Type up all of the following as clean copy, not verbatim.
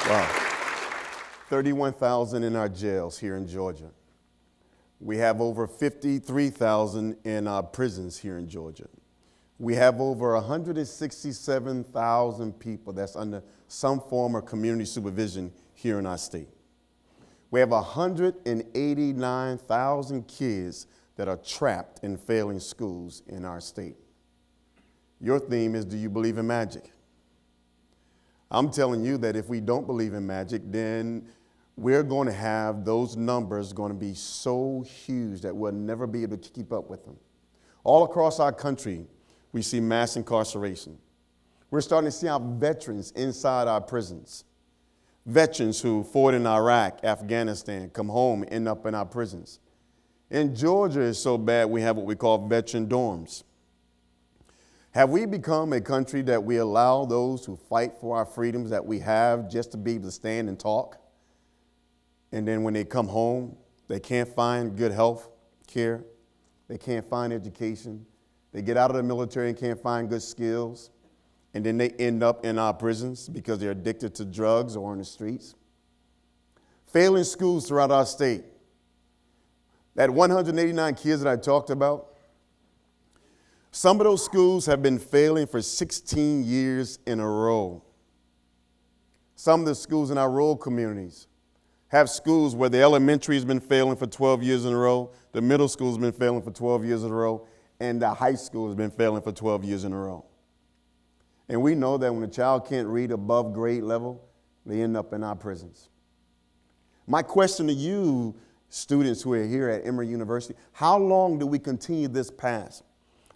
Wow. 31,000 in our jails here in Georgia. We have over 53,000 in our prisons here in Georgia. We have over 167,000 people that's under some form of community supervision here in our state. We have 189,000 kids that are trapped in failing schools in our state. Your theme is, do you believe in magic? I'm telling you that if we don't believe in magic, then we're going to have those numbers going to be so huge that we'll never be able to keep up with them. All across our country, we see mass incarceration. We're starting to see our veterans inside our prisons. Veterans who fought in Iraq, Afghanistan, come home, end up in our prisons. In Georgia, it's so bad we have what we call veteran dorms. Have we become a country that we allow those who fight for our freedoms that we have just to be able to stand and talk? And then when they come home, they can't find good health care. They can't find education. They get out of the military and can't find good skills. And then they end up in our prisons because they're addicted to drugs or on the streets. Failing schools throughout our state. That 189 kids that I talked about, some of those schools have been failing for 16 years in a row. Some of the schools in our rural communities have schools where the elementary has been failing for 12 years in a row, the middle school has been failing for 12 years in a row, and the high school has been failing for 12 years in a row. And we know that when a child can't read above grade level, they end up in our prisons. My question to you, students who are here at Emory University, how long do we continue this path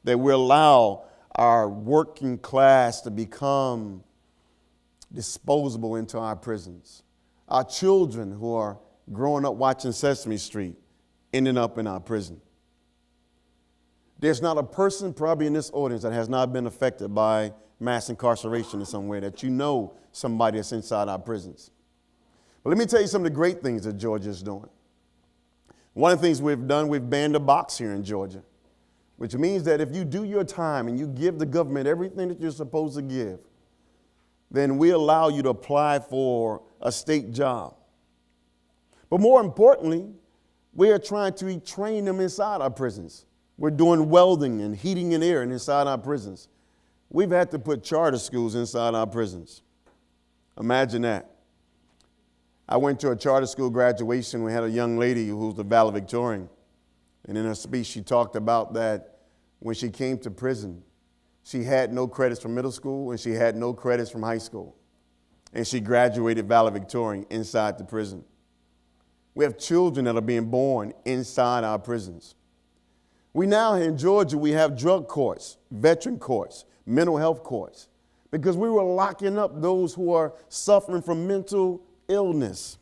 that we allow our working class to become disposable into our prisons? Our children who are growing up watching Sesame Street, ending up in our prison. There's not a person probably in this audience that has not been affected by mass incarceration in some way, that you know somebody that's inside our prisons. But let me tell you some of the great things that Georgia's doing. One of the things we've done, we've banned a box here in Georgia, which means that if you do your time and you give the government everything that you're supposed to give, then we allow you to apply for a state job. But more importantly, we are trying to train them inside our prisons. We're doing welding and heating and air inside our prisons. We've had to put charter schools inside our prisons. Imagine that. I went to a charter school graduation. We had a young lady who was the valedictorian. And in her speech, she talked about that when she came to prison, she had no credits from middle school and she had no credits from high school. And she graduated valedictorian inside the prison. We have children that are being born inside our prisons. We now in Georgia, we have drug courts, veteran courts, mental health courts, because we were locking up those who are suffering from mental illness.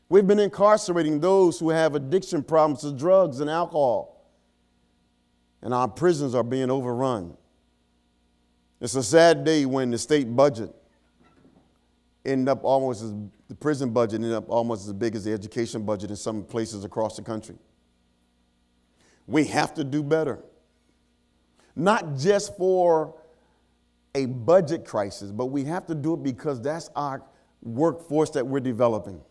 We've been incarcerating those who have addiction problems to drugs and alcohol. And our prisons are being overrun. It's a sad day when the state budget ended up almost as, the prison budget ended up almost as big as the education budget in some places across the country. We have to do better. Not just for a budget crisis, but we have to do it because that's our workforce that we're developing.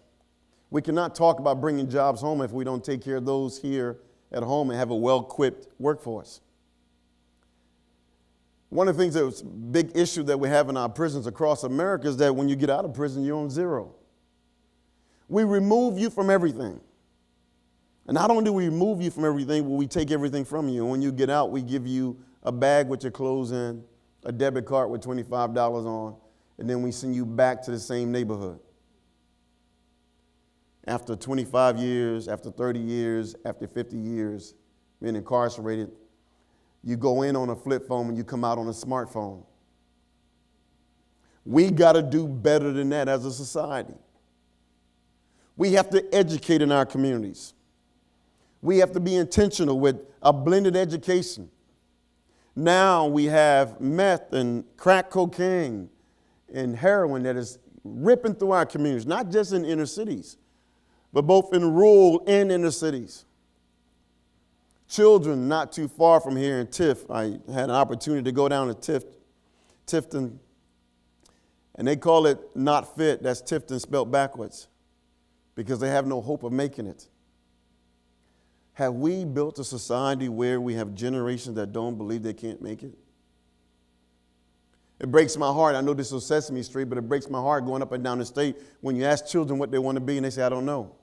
We cannot talk about bringing jobs home if we don't take care of those here at home and have a well-equipped workforce. One of the things that's a big issue that we have in our prisons across America is that when you get out of prison, you're on zero. We remove you from everything. And not only do we remove you from everything, but we take everything from you. And when you get out, we give you a bag with your clothes in, a debit card with $25 on, and then we send you back to the same neighborhood. After 25 years, after 30 years, after 50 years being incarcerated, you go in on a flip phone and you come out on a smartphone. We got to do better than that as a society. We have to educate in our communities. We have to be intentional with a blended education. Now we have meth and crack cocaine and heroin that is ripping through our communities, not just in inner cities, but both in rural and inner cities. Children not too far from here in Tiff, I had an opportunity to go down to Tifton, And they call it not fit. That's Tifton spelled backwards because they have no hope of making it. Have we built a society where we have generations that don't believe they can't make it? It breaks my heart. I know this is Sesame Street, but it breaks my heart going up and down the state when you ask children what they want to be and they say, I don't know.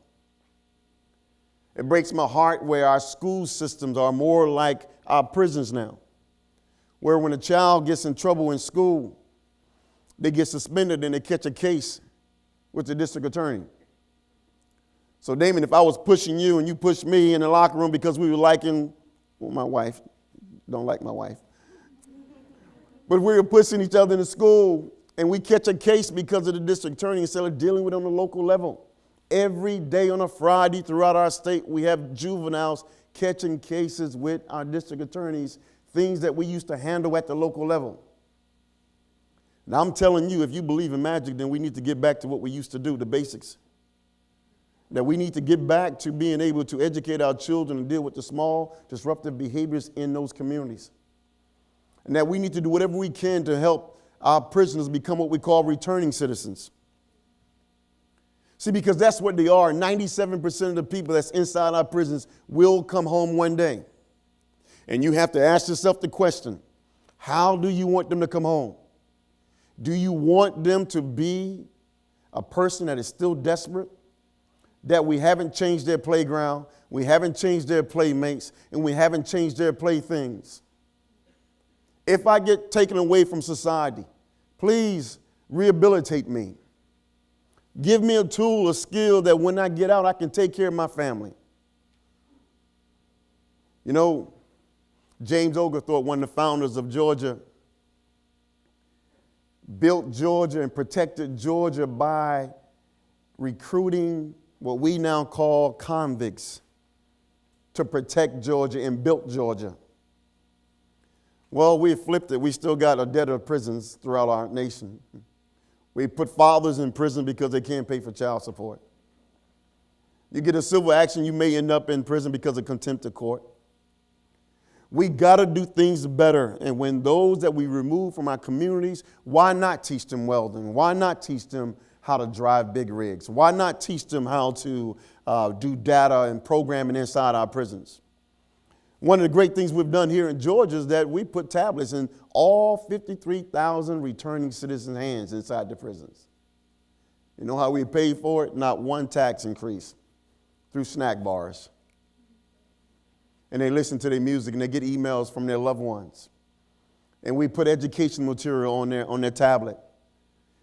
It breaks my heart where our school systems are more like our prisons now, where when a child gets in trouble in school, they get suspended and they catch a case with the district attorney. So, Damon, if I was pushing you and you pushed me in the locker room because we were liking, well, my wife, don't like my wife, but we were pushing each other in the school and we catch a case because of the district attorney instead of dealing with it on the local level. Every day on a Friday throughout our state, we have juveniles catching cases with our district attorneys, things that we used to handle at the local level. Now, I'm telling you, if you believe in magic, then we need to get back to what we used to do, the basics. That we need to get back to being able to educate our children and deal with the small disruptive behaviors in those communities. And that we need to do whatever we can to help our prisoners become what we call returning citizens. See, because that's what they are. 97% of the people that's inside our prisons will come home one day. And you have to ask yourself the question, how do you want them to come home? Do you want them to be a person that is still desperate? That we haven't changed their playground, we haven't changed their playmates, and we haven't changed their playthings? If I get taken away from society, please rehabilitate me. Give me a tool, a skill that when I get out, I can take care of my family. You know, James Oglethorpe, one of the founders of Georgia, built Georgia and protected Georgia by recruiting what we now call convicts to protect Georgia and built Georgia. Well, we flipped it. We still got a debt of prisons throughout our nation. We put fathers in prison because they can't pay for child support. You get a civil action, you may end up in prison because of contempt of court. We got to do things better. And when those that we remove from our communities, why not teach them welding? Why not teach them how to drive big rigs? Why not teach them how to do data and programming inside our prisons? One of the great things we've done here in Georgia is that we put tablets in all 53,000 returning citizens' hands inside the prisons. You know how we pay for it? Not one tax increase, through snack bars. And they listen to their music and they get emails from their loved ones. And we put education material on their tablet.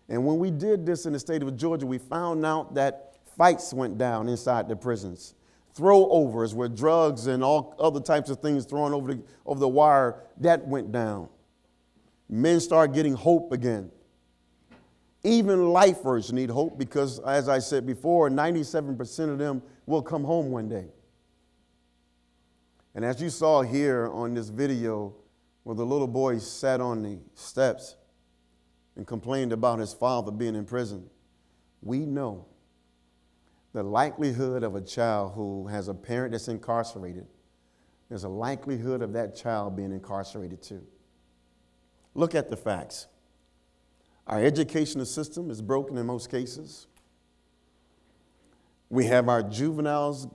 And when we did this in the state of Georgia, we found out that fights went down inside the prisons. Throw-overs where drugs and all other types of things thrown over the wire, that went down. Men start getting hope again. Even lifers need hope because, as I said before, 97% of them will come home one day. And as you saw here on this video where the little boy sat on the steps and complained about his father being in prison, we know the likelihood of a child who has a parent that's incarcerated, there's a likelihood of that child being incarcerated too. Look at the facts. Our educational system is broken in most cases. We have our juveniles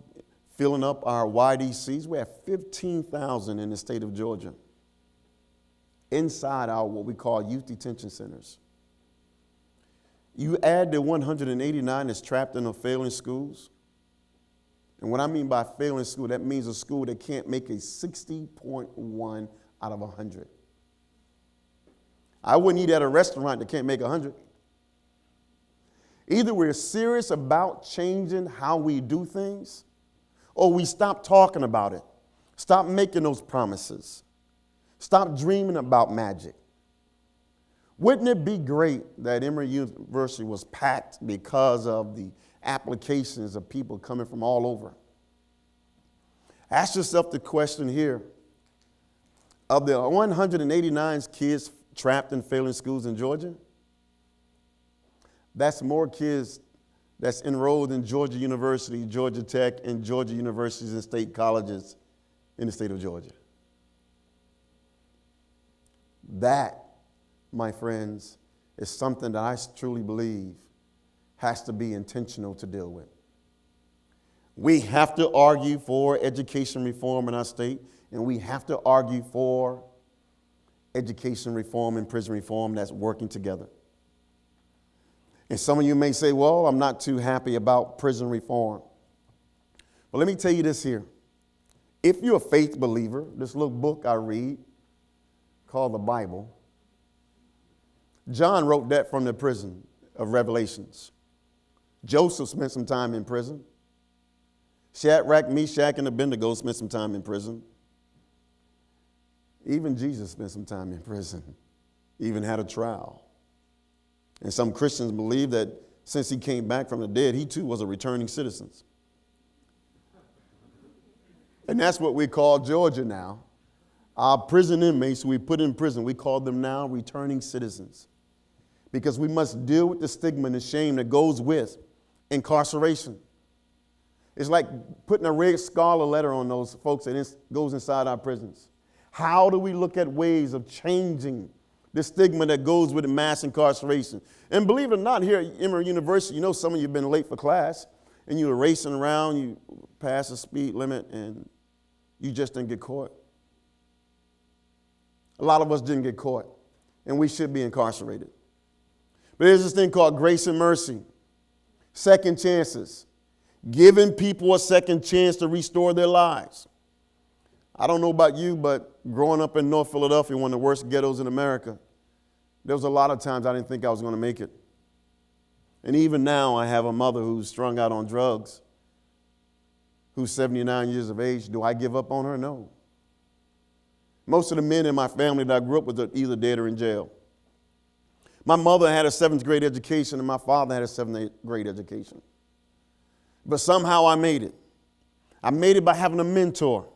filling up our YDCs. We have 15,000 in the state of Georgia inside our what we call youth detention centers. You add the 189 that's trapped in the failing schools. And what I mean by failing school, that means a school that can't make a 60.1 out of 100. I wouldn't eat at a restaurant that can't make 100. Either we're serious about changing how we do things, or we stop talking about it. Stop making those promises. Stop dreaming about magic. Wouldn't it be great that Emory University was packed because of the applications of people coming from all over? Ask yourself the question here. Of the 189 kids trapped in failing schools in Georgia, that's more kids that's enrolled in Georgia University, Georgia Tech, and Georgia universities and state colleges in the state of Georgia. That, my friends, is something that I truly believe has to be intentional to deal with. We have to argue for education reform in our state, and we have to argue for education reform and prison reform that's working together. And some of you may say, well, I'm not too happy about prison reform. Well, let me tell you this here. If you're a faith believer, this little book I read called the Bible, John wrote that from the prison of Revelations. Joseph spent some time in prison. Shadrach, Meshach, and Abednego spent some time in prison. Even Jesus spent some time in prison, even had a trial. And some Christians believe that since he came back from the dead, he too was a returning citizen. And that's what we call Georgia now. Our prison inmates who we put in prison, we call them now returning citizens. Because we must deal with the stigma and the shame that goes with incarceration. It's like putting a red scarlet letter on those folks that goes inside our prisons. How do we look at ways of changing the stigma that goes with mass incarceration? And believe it or not, here at Emory University, you know some of you have been late for class, and you were racing around, you passed the speed limit, and you just didn't get caught. A lot of us didn't get caught, and we should be incarcerated. But there's this thing called grace and mercy, second chances. Giving people a second chance to restore their lives. I don't know about you, but growing up in North Philadelphia, one of the worst ghettos in America, there was a lot of times I didn't think I was going to make it. And even now, I have a mother who's strung out on drugs, who's 79 years of age. Do I give up on her? No. Most of the men in my family that I grew up with are either dead or in jail. My mother had a 7th grade education, and my father had a 7th grade education. But somehow I made it. I made it by having a mentor.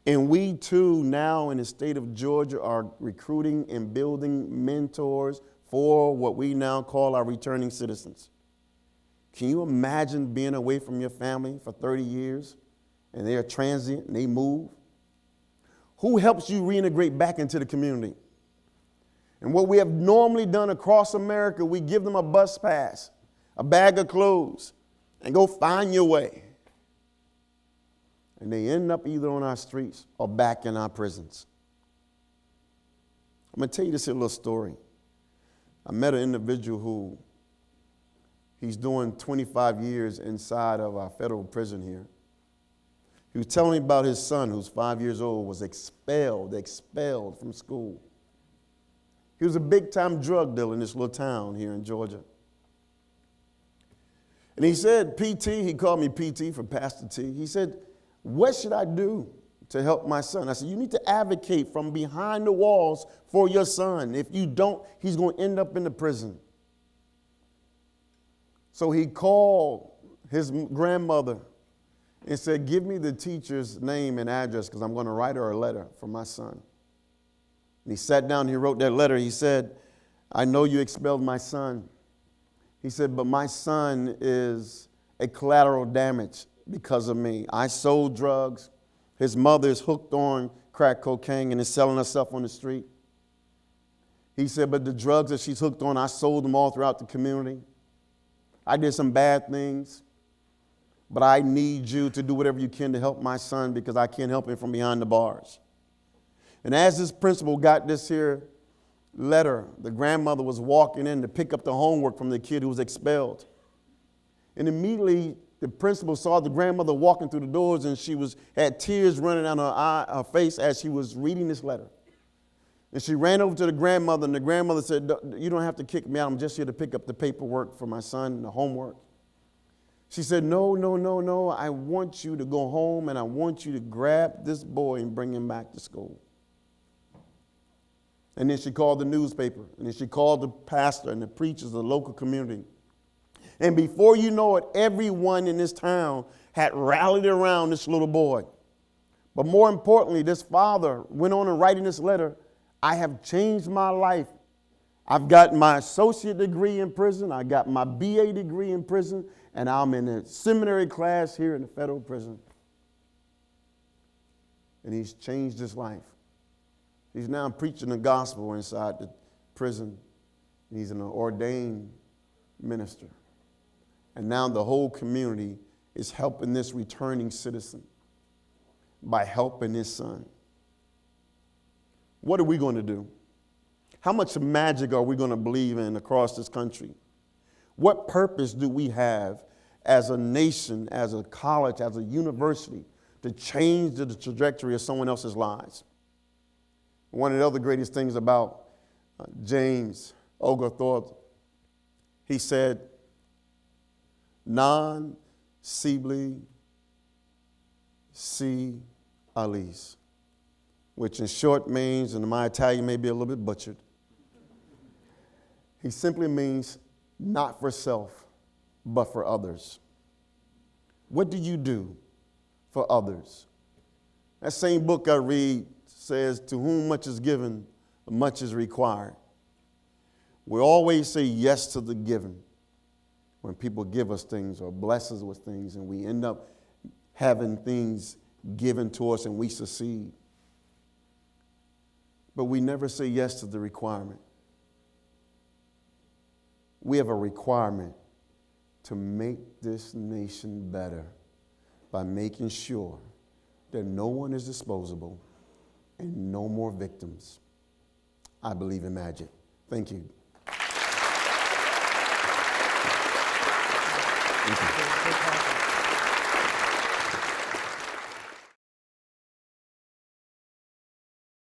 And we too now in the state of Georgia are recruiting and building mentors for what we now call our returning citizens. Can you imagine being away from your family for 30 years and they're transient and they move? Who helps you reintegrate back into the community? And what we have normally done across America, we give them a bus pass, a bag of clothes, and go find your way. And they end up either on our streets or back in our prisons. I'm going to tell you this little story. I met an individual who he's doing 25 years inside of our federal prison here. He was telling me about his son, who's 5 years old, was expelled from school. He was a big-time drug dealer in this little town here in Georgia. And he said, PT, he called me PT for Pastor T. He said, what should I do to help my son? I said, you need to advocate from behind the walls for your son. If you don't, he's going to end up in the prison. So he called his grandmother and said, give me the teacher's name and address because I'm going to write her a letter for my son. And he sat down and he wrote that letter. He said, I know you expelled my son. He said, but my son is a collateral damage because of me. I sold drugs. His mother is hooked on crack cocaine and is selling herself on the street. He said, but the drugs that she's hooked on, I sold them all throughout the community. I did some bad things, but I need you to do whatever you can to help my son because I can't help him from behind the bars. And as this principal got this here letter, the grandmother was walking in to pick up the homework from the kid who was expelled. And immediately the principal saw the grandmother walking through the doors and she had tears running down her face as she was reading this letter. And she ran over to the grandmother and the grandmother said, you don't have to kick me out. I'm just here to pick up the paperwork for my son and the homework. She said, no. I want you to go home and I want you to grab this boy and bring him back to school. And then she called the newspaper, and then she called the pastor and the preachers of the local community. And before you know it, everyone in this town had rallied around this little boy. But more importantly, this father went on and writing this letter, I have changed my life. I've got my associate degree in prison. I got my BA degree in prison, and I'm in a seminary class here in the federal prison. And he's changed his life. He's now preaching the gospel inside the prison He's an ordained minister. And now the whole community is helping this returning citizen by helping his son. What are we going to do? How much magic are we going to believe in across this country? What purpose do we have as a nation, as a college, as a university to change the trajectory of someone else's lives? One of the other greatest things about James Oglethorpe, he said, non sibili si alis, which in short means, and my Italian may be a little bit butchered, he simply means not for self, but for others. What do you do for others? That same book I read says, to whom much is given, much is required. We always say yes to the giving when people give us things or bless us with things, and we end up having things given to us and we succeed. But we never say yes to the requirement. We have a requirement to make this nation better by making sure that no one is disposable and no more victims. I believe in magic. Thank you. Thank you.